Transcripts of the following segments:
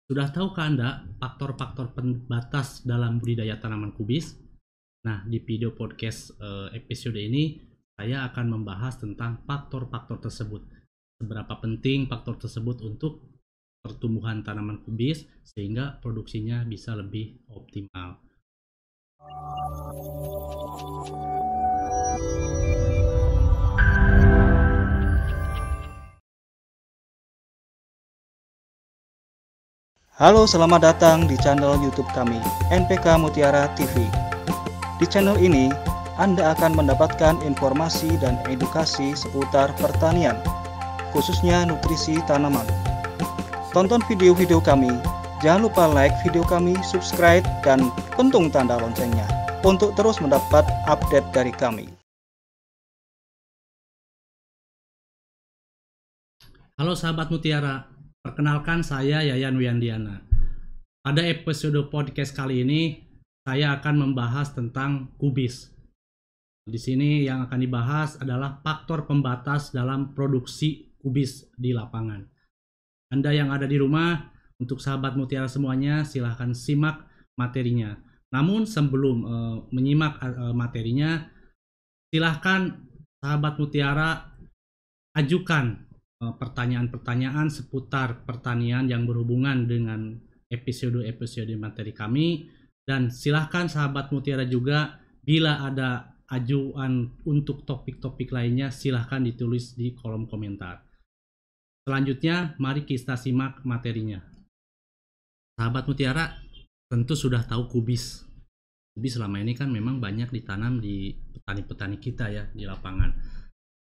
Sudah tahukah Anda faktor-faktor pembatas dalam budidaya tanaman kubis? Nah, di video podcast episode ini saya akan membahas tentang faktor-faktor tersebut. Seberapa penting faktor tersebut untuk pertumbuhan tanaman kubis sehingga produksinya bisa lebih optimal. Halo, selamat datang di channel YouTube kami, NPK Mutiara TV. Di channel ini, Anda akan mendapatkan informasi dan edukasi seputar pertanian, khususnya nutrisi tanaman. Tonton video-video kami, jangan lupa like video kami, subscribe, dan pentung tanda loncengnya untuk terus mendapat update dari kami. Halo sahabat Mutiara, perkenalkan saya Yayan Wiandiana. Pada episode podcast kali ini saya akan membahas tentang kubis. Di sini yang akan dibahas adalah faktor pembatas dalam produksi kubis di lapangan. Anda yang ada di rumah, untuk sahabat Mutiara semuanya, silahkan simak materinya. Namun sebelum menyimak materinya, silahkan sahabat Mutiara ajukan pertanyaan-pertanyaan seputar pertanian yang berhubungan dengan episode-episode materi kami, dan silahkan sahabat Mutiara juga bila ada ajuan untuk topik-topik lainnya silahkan ditulis di kolom komentar. Selanjutnya mari kita simak materinya. Sahabat Mutiara tentu sudah tahu kubis. Kubis selama ini kan memang banyak ditanam di petani-petani kita ya di lapangan.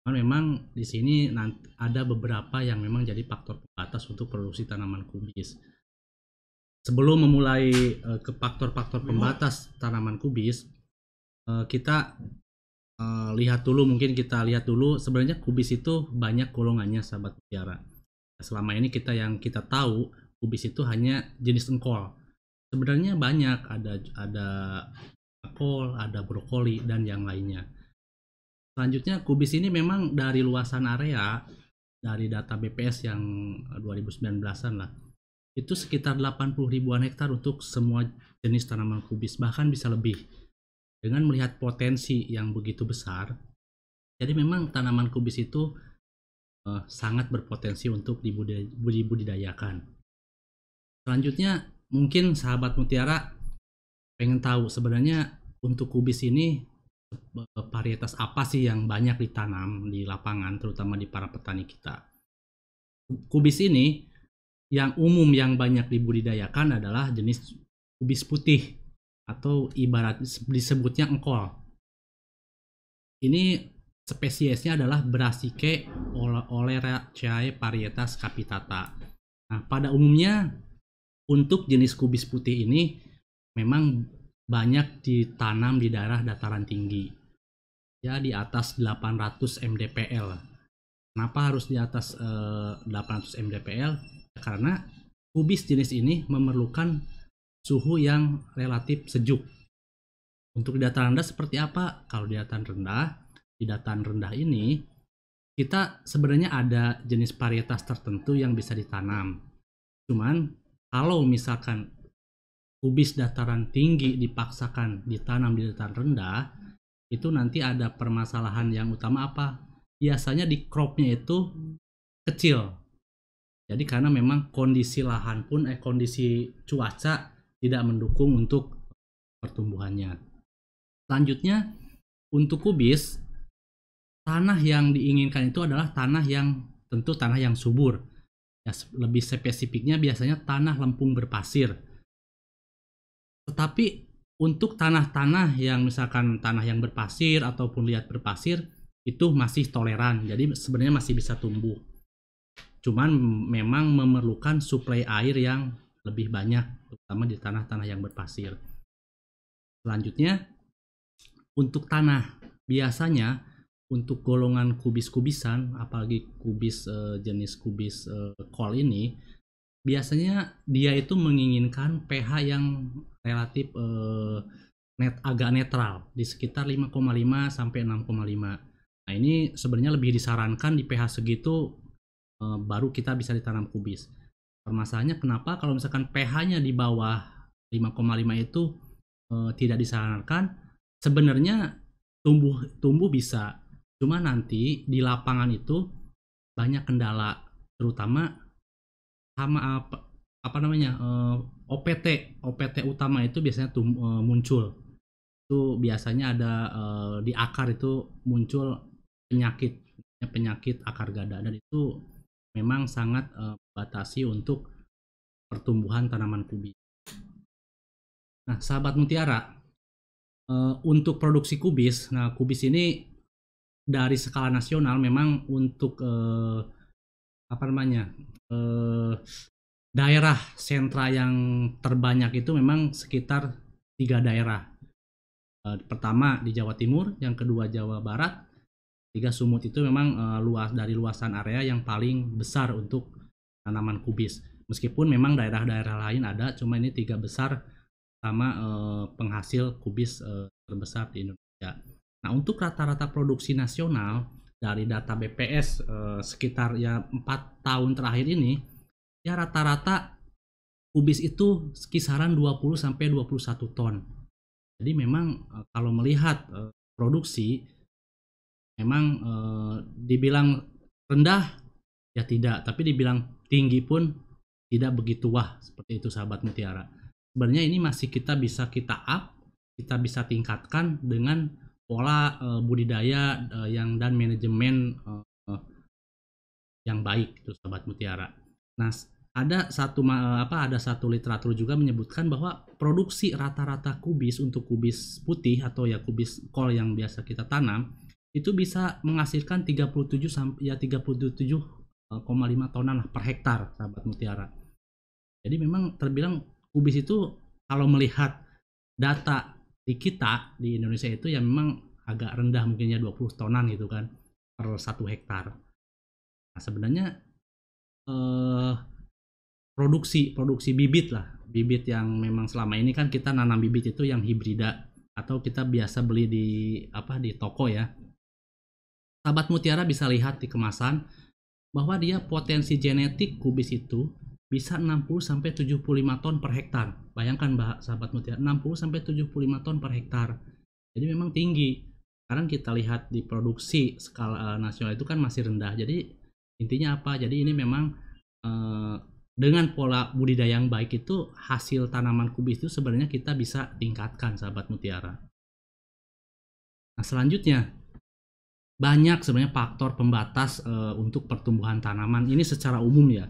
Memang di sini ada beberapa yang memang jadi faktor pembatas untuk produksi tanaman kubis. Sebelum memulai ke faktor-faktor pembatas tanaman kubis, kita lihat dulu sebenarnya kubis itu banyak golongannya sahabat Mutiara. Selama ini yang kita tahu kubis itu hanya jenis engkol. Sebenarnya banyak, ada kol, ada brokoli dan yang lainnya. Selanjutnya kubis ini memang dari luasan area dari data BPS yang 2019-an lah. Itu sekitar 80 ribuan hektar untuk semua jenis tanaman kubis, bahkan bisa lebih. Dengan melihat potensi yang begitu besar, jadi memang tanaman kubis itu sangat berpotensi untuk dibudidayakan. Selanjutnya mungkin sahabat Mutiara pengen tahu sebenarnya untuk kubis ini varietas apa sih yang banyak ditanam di lapangan, terutama di para petani kita. Kubis ini yang umum yang banyak dibudidayakan adalah jenis kubis putih atau ibarat disebutnya engkol. Ini spesiesnya adalah Brassicae oleracea varietas capitata. Nah, pada umumnya untuk jenis kubis putih ini memang banyak ditanam di daerah dataran tinggi. Ya, di atas 800 mdpl. Kenapa harus di atas 800 mdpl? Karena kubis jenis ini memerlukan suhu yang relatif sejuk. Untuk di dataran rendah seperti apa? Kalau di dataran rendah ini kita sebenarnya ada jenis varietas tertentu yang bisa ditanam. Cuman kalau misalkan kubis dataran tinggi dipaksakan ditanam di dataran rendah, itu nanti ada permasalahan yang utama apa? Biasanya di cropnya itu kecil. Jadi karena memang kondisi lahan pun kondisi cuaca tidak mendukung untuk pertumbuhannya. Selanjutnya untuk kubis, tanah yang diinginkan itu adalah tanah yang subur. Ya, lebih spesifiknya biasanya tanah lempung berpasir. Tetapi untuk tanah-tanah yang misalkan tanah yang berpasir ataupun liat berpasir itu masih toleran. Jadi sebenarnya masih bisa tumbuh. Cuman memang memerlukan suplai air yang lebih banyak, terutama di tanah-tanah yang berpasir. Selanjutnya, untuk tanah, biasanya untuk golongan kubis-kubisan, apalagi kubis jenis kubis kol ini, biasanya dia itu menginginkan pH yang relatif agak netral, di sekitar 5,5 sampai 6,5. Nah, ini sebenarnya lebih disarankan di pH segitu baru kita bisa ditanam kubis. Permasalahannya kenapa kalau misalkan pH-nya di bawah 5,5 itu tidak disarankan. Sebenarnya tumbuh bisa, cuma nanti di lapangan itu banyak kendala, terutama sama apa namanya, OPT utama itu biasanya muncul. Itu biasanya ada di akar itu muncul penyakit akar gada, dan itu memang sangat batasi untuk pertumbuhan tanaman kubis. Nah, sahabat mutiara, untuk produksi kubis, nah kubis ini dari skala nasional memang untuk apa namanya, daerah sentra yang terbanyak itu memang sekitar 3 daerah. Pertama di Jawa Timur, yang kedua Jawa Barat, 3 Sumut. Itu memang dari luasan area yang paling besar untuk tanaman kubis. Meskipun memang daerah-daerah lain ada, cuma ini 3 besar sama penghasil kubis terbesar di Indonesia. Nah, untuk rata-rata produksi nasional dari data BPS sekitar ya 4 tahun terakhir ini, ya rata-rata kubis itu kisaran 20 sampai 21 ton. Jadi memang kalau melihat produksi memang dibilang rendah ya tidak, tapi dibilang tinggi pun tidak begitu wah, seperti itu sahabat mutiara. Sebenarnya ini masih kita bisa kita bisa tingkatkan dengan pola budidaya dan manajemen yang baik itu sahabat mutiara. Nah, ada satu literatur juga menyebutkan bahwa produksi rata-rata kubis untuk kubis putih atau ya kubis kol yang biasa kita tanam itu bisa menghasilkan 37,5 tonan lah per hektar sahabat mutiara. Jadi memang terbilang kubis itu kalau melihat data di kita di Indonesia itu ya memang agak rendah, mungkinnya 20 tonan gitu kan per 1 hektar. Nah, sebenarnya produksi bibit lah, bibit yang memang selama ini kan kita nanam bibit itu yang hibrida atau kita biasa beli di toko ya. Sahabat mutiara bisa lihat di kemasan bahwa dia potensi genetik kubis itu bisa 60-75 ton per hektar. Bayangkan sahabat mutiara, 60-75 ton per hektar. Jadi memang tinggi. Sekarang kita lihat di produksi skala nasional itu kan masih rendah. Jadi intinya apa? Jadi ini memang dengan pola budidaya yang baik itu hasil tanaman kubis itu sebenarnya kita bisa tingkatkan sahabat mutiara. Nah, selanjutnya banyak sebenarnya faktor pembatas untuk pertumbuhan tanaman. Ini secara umum ya,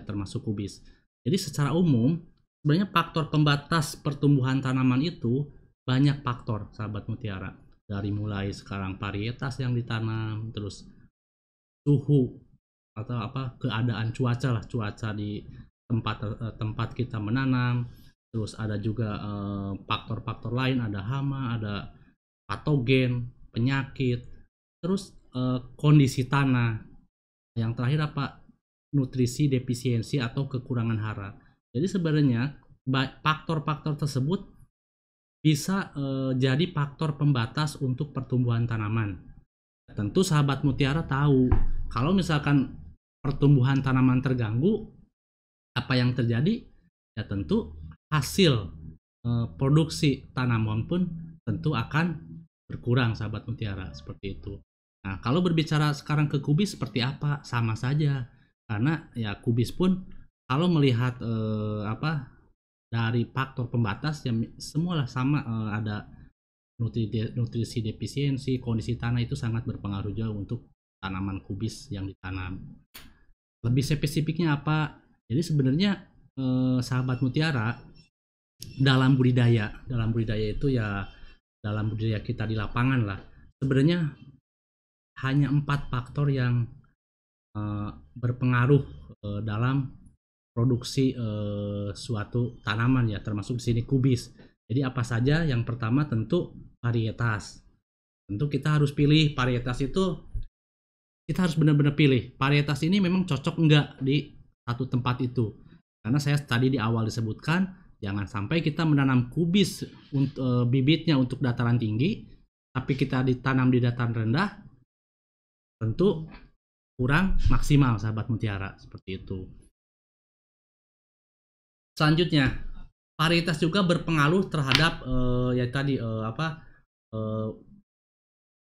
termasuk kubis. Jadi secara umum sebenarnya faktor pembatas pertumbuhan tanaman itu banyak faktor sahabat mutiara. Dari mulai sekarang varietas yang ditanam, terus suhu atau keadaan cuaca di tempat kita menanam, terus ada juga faktor-faktor lain, ada hama, ada patogen, penyakit, terus kondisi tanah, yang terakhir nutrisi defisiensi atau kekurangan hara. Jadi sebenarnya faktor-faktor tersebut bisa jadi faktor pembatas untuk pertumbuhan tanaman. Tentu sahabat mutiara tahu kalau misalkan pertumbuhan tanaman terganggu, apa yang terjadi? Ya tentu hasil produksi tanaman pun tentu akan berkurang sahabat mutiara, seperti itu. Nah, kalau berbicara sekarang ke kubis seperti apa? Sama saja. Karena ya kubis pun kalau melihat dari faktor pembatas ya semualah sama, ada nutrisi defisiensi, kondisi tanah itu sangat berpengaruh juga untuk tanaman kubis yang ditanam. Lebih spesifiknya apa? Jadi sebenarnya sahabat mutiara dalam budidaya itu ya dalam budidaya kita di lapangan lah, sebenarnya hanya 4 faktor yang berpengaruh dalam produksi suatu tanaman ya, termasuk di sini kubis. Jadi apa saja? Yang pertama tentu varietas. Tentu kita harus pilih varietas itu, kita harus benar-benar pilih varietas ini memang cocok enggak di satu tempat itu. Karena saya tadi di awal disebutkan jangan sampai kita menanam kubis bibitnya untuk dataran tinggi, tapi kita ditanam di dataran rendah, tentu kurang maksimal sahabat mutiara, seperti itu. Selanjutnya, varietas juga berpengaruh terhadap ya tadi eh,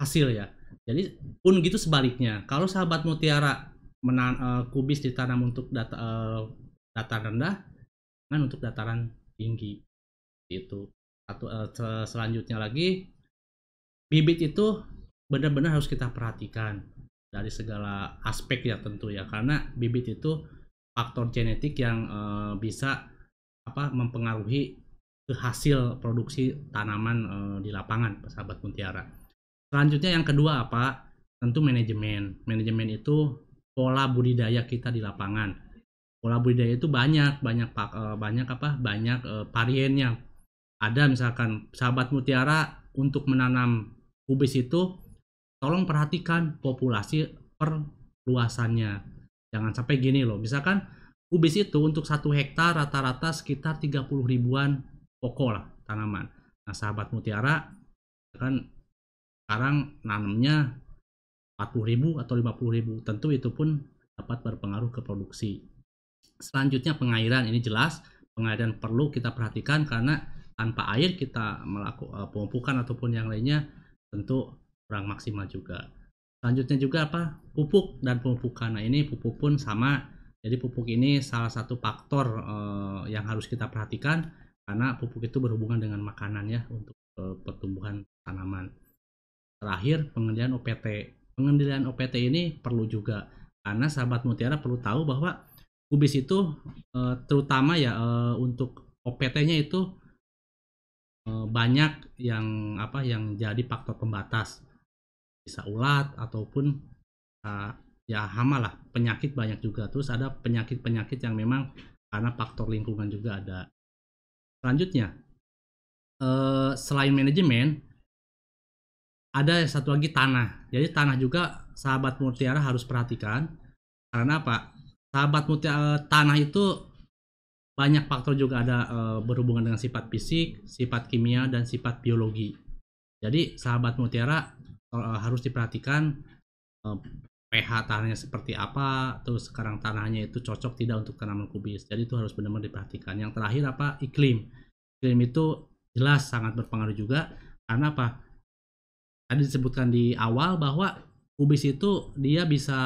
hasil ya. Jadi pun gitu sebaliknya. Kalau sahabat mutiara kubis ditanam untuk dataran rendah, kan untuk dataran tinggi itu. Selanjutnya lagi, bibit itu benar-benar harus kita perhatikan dari segala aspek ya tentu ya, karena bibit itu faktor genetik yang bisa mempengaruhi ke hasil produksi tanaman di lapangan, sahabat mutiara. Selanjutnya yang kedua tentu manajemen. Manajemen itu pola budidaya kita di lapangan. Pola budidaya itu banyak variannya. Ada misalkan sahabat mutiara untuk menanam kubis itu tolong perhatikan populasi perluasannya. Jangan sampai gini loh, misalkan kubis itu untuk 1 hektar rata-rata sekitar 30 ribuan pokok lah tanaman. Nah sahabat mutiara kan sekarang nanamnya 40.000 atau 50.000, tentu itu pun dapat berpengaruh ke produksi. Selanjutnya pengairan, ini jelas pengairan perlu kita perhatikan karena tanpa air kita melakukan pemupukan ataupun yang lainnya tentu kurang maksimal juga. Selanjutnya juga pupuk dan pemupukan. Nah ini pupuk pun sama, jadi pupuk ini salah satu faktor yang harus kita perhatikan karena pupuk itu berhubungan dengan makanan ya untuk pertumbuhan tanaman. Terakhir pengendalian OPT. Pengendalian OPT ini perlu juga karena sahabat mutiara perlu tahu bahwa kubis itu terutama ya untuk OPT-nya itu banyak yang jadi faktor pembatas, bisa ulat ataupun ya hama lah, penyakit banyak juga. Terus ada penyakit yang memang karena faktor lingkungan juga ada. Selanjutnya selain manajemen ada satu lagi tanah. Jadi tanah juga sahabat mutiara harus perhatikan karena sahabat mutiara tanah itu banyak faktor juga ada berhubungan dengan sifat fisik, sifat kimia dan sifat biologi. Jadi sahabat mutiara harus diperhatikan pH tanahnya seperti apa, terus sekarang tanahnya itu cocok tidak untuk tanaman kubis. Jadi itu harus benar-benar diperhatikan. Yang terakhir iklim. Iklim itu jelas sangat berpengaruh juga karena tadi disebutkan di awal bahwa kubis itu dia bisa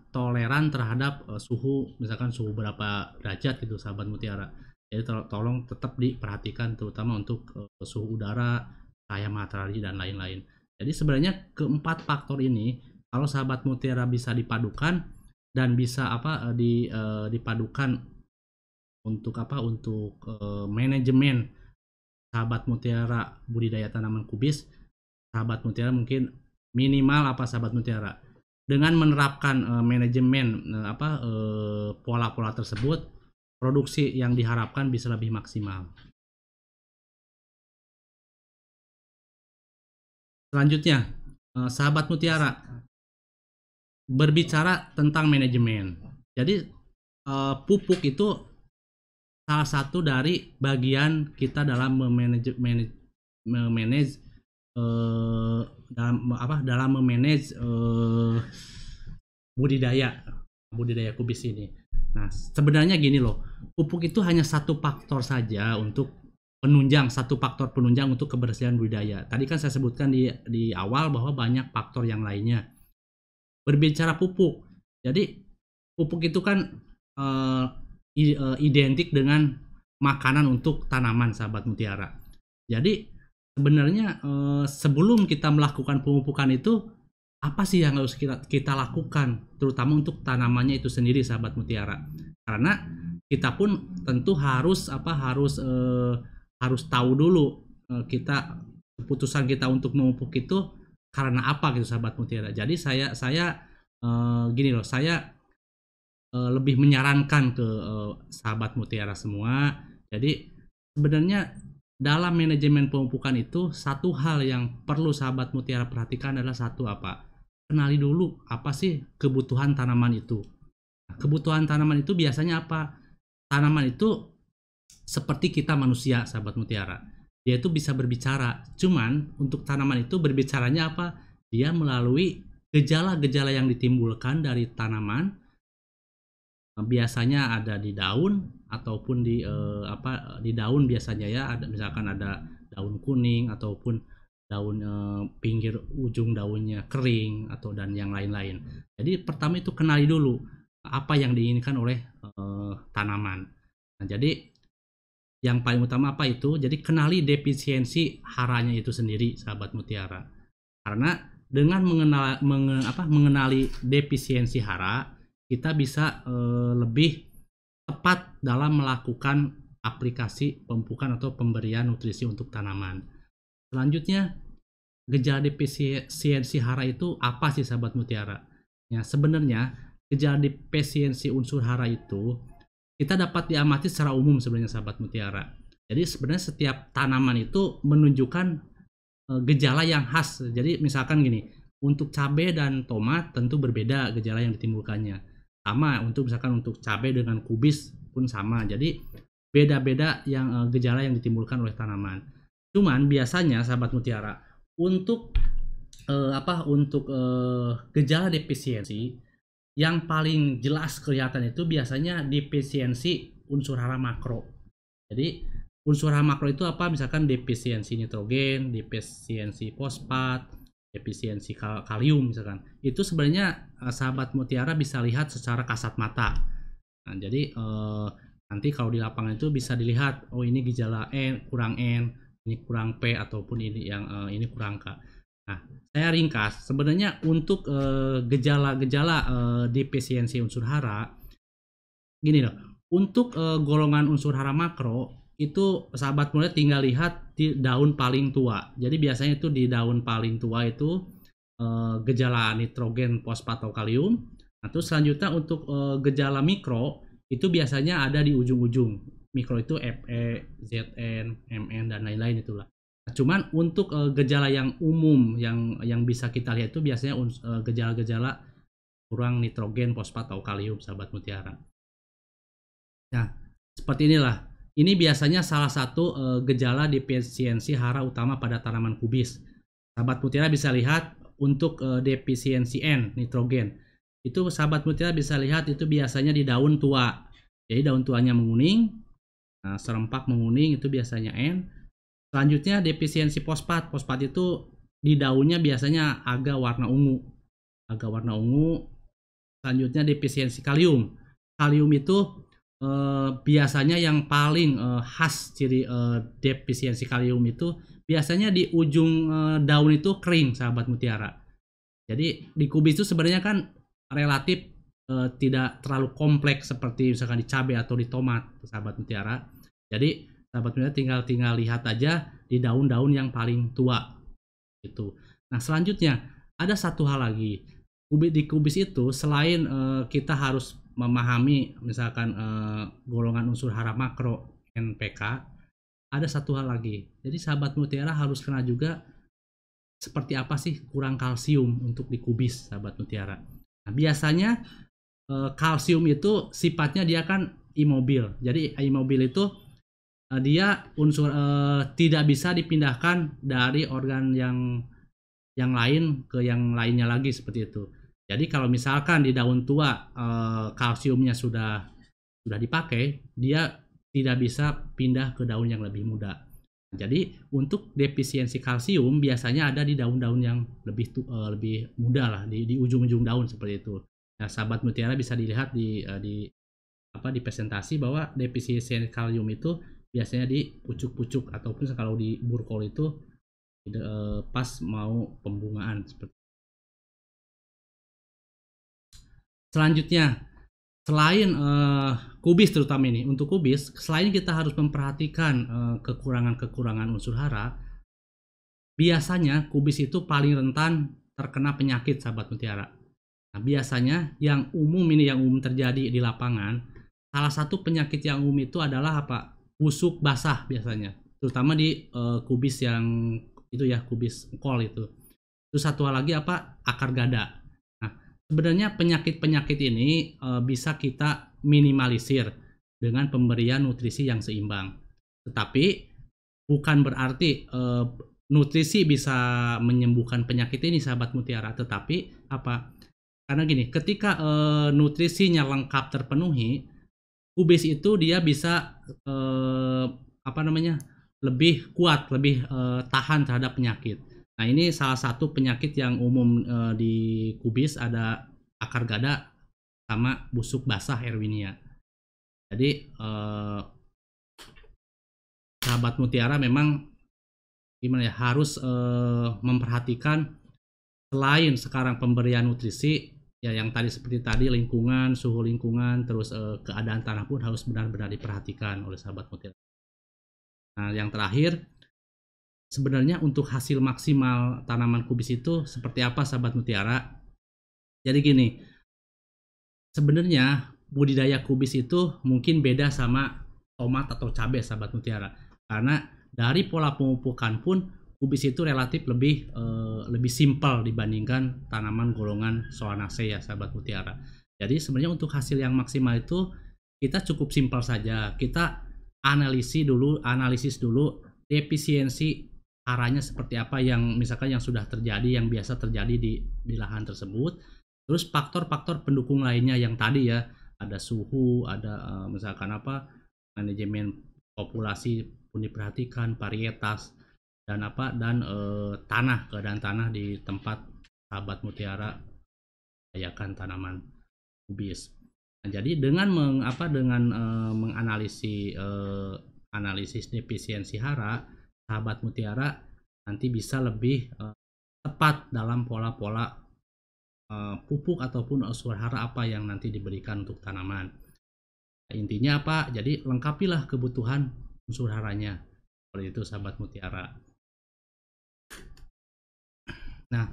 toleran terhadap suhu, misalkan suhu berapa derajat gitu sahabat mutiara. Jadi tolong tetap diperhatikan terutama untuk suhu udara, cahaya matahari dan lain-lain. Jadi sebenarnya keempat faktor ini kalau sahabat mutiara bisa dipadukan dan bisa dipadukan untuk manajemen sahabat mutiara budidaya tanaman kubis, sahabat mutiara mungkin minimal sahabat mutiara dengan menerapkan manajemen pola-pola tersebut, produksi yang diharapkan bisa lebih maksimal. Selanjutnya sahabat mutiara berbicara tentang manajemen. Jadi pupuk itu salah satu dari bagian kita dalam memanage budidaya kubis ini. Nah sebenarnya gini loh, pupuk itu hanya satu faktor saja untuk satu faktor penunjang untuk keberhasilan budidaya. Tadi kan saya sebutkan di awal bahwa banyak faktor yang lainnya. Berbicara pupuk, jadi pupuk itu kan identik dengan makanan untuk tanaman sahabat mutiara. Jadi sebenarnya sebelum kita melakukan pemupukan itu apa sih yang harus kita lakukan, terutama untuk tanamannya itu sendiri sahabat mutiara. Karena kita pun tentu harus tahu dulu keputusan kita untuk memupuk itu karena apa gitu sahabat mutiara. Jadi saya lebih menyarankan ke sahabat mutiara semua. Jadi sebenarnya dalam manajemen pemupukan itu satu hal yang perlu sahabat mutiara perhatikan adalah kenali dulu apa sih kebutuhan tanaman itu. Nah, kebutuhan tanaman itu biasanya apa? Tanaman itu seperti kita manusia sahabat mutiara, dia itu bisa berbicara, cuman untuk tanaman itu berbicaranya dia melalui gejala-gejala yang ditimbulkan dari tanaman biasanya ada di daun ataupun di daun biasanya ya, ada misalkan ada daun kuning ataupun daun pinggir ujung daunnya kering atau dan yang lain-lain. Jadi pertama itu kenali dulu apa yang diinginkan oleh tanaman. Nah, jadi yang paling utama apa itu? Jadi kenali defisiensi haranya itu sendiri, sahabat mutiara. Karena dengan mengenali defisiensi hara, kita bisa lebih tepat dalam melakukan aplikasi pemupukan atau pemberian nutrisi untuk tanaman. Selanjutnya, gejala defisiensi hara itu apa sih, sahabat mutiara? Ya, sebenarnya gejala defisiensi unsur hara itu kita dapat diamati secara umum sebenarnya, sahabat mutiara. Jadi sebenarnya setiap tanaman itu menunjukkan gejala yang khas. Jadi misalkan gini, untuk cabai dan tomat tentu berbeda gejala yang ditimbulkannya. Sama misalkan untuk cabai dengan kubis pun sama. Jadi beda-beda yang gejala yang ditimbulkan oleh tanaman. Cuman biasanya, sahabat mutiara, untuk gejala defisiensi yang paling jelas kelihatan itu biasanya defisiensi unsur hara makro. Jadi unsur hara makro itu apa? Misalkan defisiensi nitrogen, defisiensi fosfat, defisiensi kalium misalkan. Itu sebenarnya sahabat mutiara bisa lihat secara kasat mata. Nah, jadi nanti kalau di lapangan itu bisa dilihat, oh ini gejala N kurang N, ini kurang P, ataupun ini yang ini kurang K. Nah, saya ringkas sebenarnya untuk gejala-gejala defisiensi unsur hara gini loh. Untuk golongan unsur hara makro itu sahabat muda tinggal lihat di daun paling tua. Jadi biasanya itu di daun paling tua itu gejala nitrogen, fosfat atau kalium. Nah, terus selanjutnya untuk gejala mikro itu biasanya ada di ujung-ujung. Mikro itu Fe, Zn, Mn dan lain-lain itulah. Nah, cuman untuk gejala yang umum yang bisa kita lihat itu biasanya gejala-gejala kurang nitrogen, fosfat atau kalium, sahabat mutiara. Nah, seperti inilah. Ini biasanya salah satu gejala defisiensi hara utama pada tanaman kubis. Sahabat mutiara bisa lihat untuk defisiensi N, nitrogen. Itu sahabat mutiara bisa lihat itu biasanya di daun tua. Jadi daun tuanya menguning, nah, serempak menguning itu biasanya N. Selanjutnya defisiensi fosfat. Fosfat itu di daunnya biasanya agak warna ungu. Selanjutnya defisiensi kalium. Kalium itu biasanya yang paling khas ciri defisiensi kalium itu biasanya di ujung daun itu kering, sahabat mutiara. Jadi di kubis itu sebenarnya kan relatif tidak terlalu kompleks seperti misalkan di cabai atau di tomat, sahabat mutiara. Jadi sahabat mutiara tinggal lihat aja di daun-daun yang paling tua itu. Nah, selanjutnya ada satu hal lagi. Di kubis itu selain kita harus memahami misalkan golongan unsur hara makro NPK, ada satu hal lagi. Jadi sahabat mutiara harus kenal juga seperti apa sih kurang kalsium untuk di kubis, sahabat mutiara. Nah, biasanya kalsium itu sifatnya dia kan imobil. Jadi imobil itu dia unsur tidak bisa dipindahkan dari organ yang lain ke yang lainnya lagi, seperti itu. Jadi kalau misalkan di daun tua kalsiumnya sudah dipakai, dia tidak bisa pindah ke daun yang lebih muda. Jadi untuk defisiensi kalsium biasanya ada di daun-daun yang lebih muda lah, di ujung-ujung daun seperti itu. Nah, sahabat mutiara bisa dilihat di presentasi bahwa defisiensi kalium itu biasanya di pucuk-pucuk ataupun kalau di burkol itu pas mau pembungaan seperti. Selanjutnya, selain kubis terutama ini, untuk kubis, selain kita harus memperhatikan kekurangan-kekurangan unsur hara, biasanya kubis itu paling rentan terkena penyakit, sahabat mutiara. Nah, biasanya yang umum terjadi di lapangan, salah satu penyakit yang umum itu adalah apa? Busuk basah biasanya, terutama di kubis yang itu ya, kubis kol itu. Terus satu hal lagi apa? Akar gada. Sebenarnya penyakit-penyakit ini bisa kita minimalisir dengan pemberian nutrisi yang seimbang. Tetapi bukan berarti nutrisi bisa menyembuhkan penyakit ini, sahabat mutiara. Tetapi apa? Karena gini, ketika nutrisinya lengkap terpenuhi, kubis itu dia bisa lebih kuat, lebih tahan terhadap penyakit. Nah, ini salah satu penyakit yang umum di kubis, ada akar gada sama busuk basah Erwinia. Jadi sahabat mutiara memang harus memperhatikan, selain sekarang pemberian nutrisi ya yang tadi seperti tadi, lingkungan, suhu lingkungan, terus keadaan tanah pun harus benar-benar diperhatikan oleh sahabat mutiara. Nah, yang terakhir, sebenarnya untuk hasil maksimal tanaman kubis itu seperti apa sahabat mutiara? Jadi gini, sebenarnya budidaya kubis itu mungkin beda sama tomat atau cabai sahabat mutiara. Karena dari pola pemupukan pun kubis itu relatif lebih simpel dibandingkan tanaman golongan Solanaceae ya sahabat mutiara. Jadi sebenarnya untuk hasil yang maksimal itu kita cukup simpel saja. Kita analisis dulu defisiensi haranya seperti apa yang misalkan yang sudah terjadi, yang biasa terjadi di lahan tersebut. Terus faktor-faktor pendukung lainnya yang tadi ya, ada suhu, ada misalkan manajemen populasi pun diperhatikan, varietas dan tanah, keadaan tanah di tempat sahabat mutiara membudidayakan tanaman kubis. Nah, jadi dengan menganalisis defisiensi hara, sahabat mutiara nanti bisa lebih tepat dalam pola-pola pupuk ataupun unsur hara apa yang nanti diberikan untuk tanaman. Nah, intinya apa? Jadi lengkapilah kebutuhan unsur haranya. Seperti itu sahabat mutiara. Nah,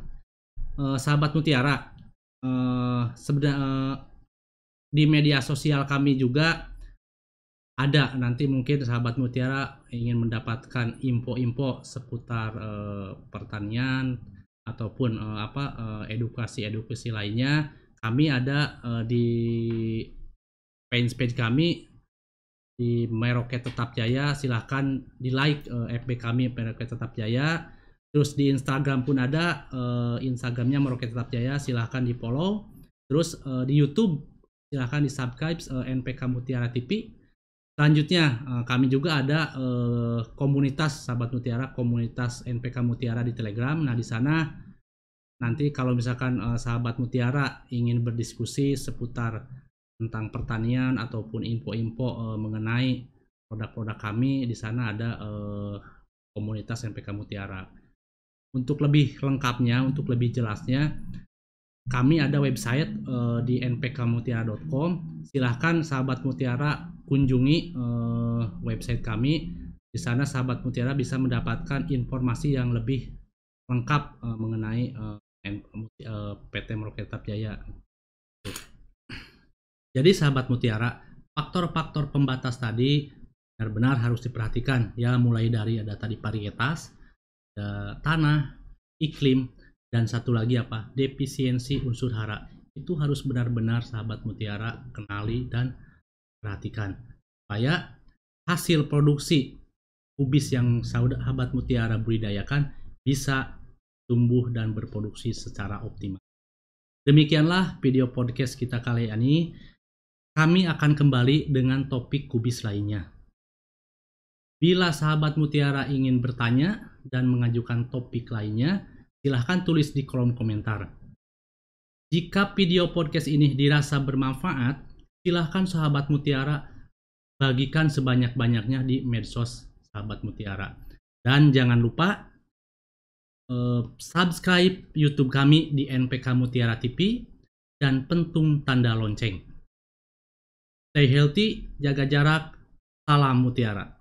sahabat mutiara, di media sosial kami juga ada, nanti mungkin sahabat mutiara ingin mendapatkan info-info seputar pertanian ataupun edukasi lainnya. Kami ada di page kami di Merauke Tetap Jaya, silahkan di like FB kami Merauke Tetap Jaya. Terus di Instagram pun ada, Instagramnya Merauke Tetap Jaya, silahkan di follow. Terus di YouTube silahkan di subscribe NPK Mutiara TV. Selanjutnya kami juga ada komunitas sahabat mutiara, komunitas NPK Mutiara di Telegram. Nah, di sana nanti kalau misalkan sahabat mutiara ingin berdiskusi seputar tentang pertanian ataupun info-info mengenai produk-produk kami, di sana ada komunitas NPK Mutiara. Untuk lebih lengkapnya, untuk lebih jelasnya, kami ada website di npkmutiara.com. Silahkan sahabat mutiara kunjungi website kami. Di sana sahabat mutiara bisa mendapatkan informasi yang lebih lengkap mengenai PT Merauke Tetap Jaya. Jadi sahabat mutiara, faktor-faktor pembatas tadi benar-benar harus diperhatikan ya, mulai dari ada tadi varietas, tanah, iklim, dan satu lagi defisiensi unsur hara. Itu harus benar-benar sahabat mutiara kenali dan perhatikan supaya hasil produksi kubis yang sahabat mutiara budidayakan bisa tumbuh dan berproduksi secara optimal. Demikianlah video podcast kita kali ini. Kami akan kembali dengan topik kubis lainnya. Bila sahabat mutiara ingin bertanya dan mengajukan topik lainnya, silahkan tulis di kolom komentar. Jika video podcast ini dirasa bermanfaat, silahkan sahabat mutiara bagikan sebanyak-banyaknya di medsos sahabat mutiara. Dan jangan lupa subscribe YouTube kami di NPK Mutiara TV dan pentung tanda lonceng. Stay healthy, jaga jarak, salam mutiara.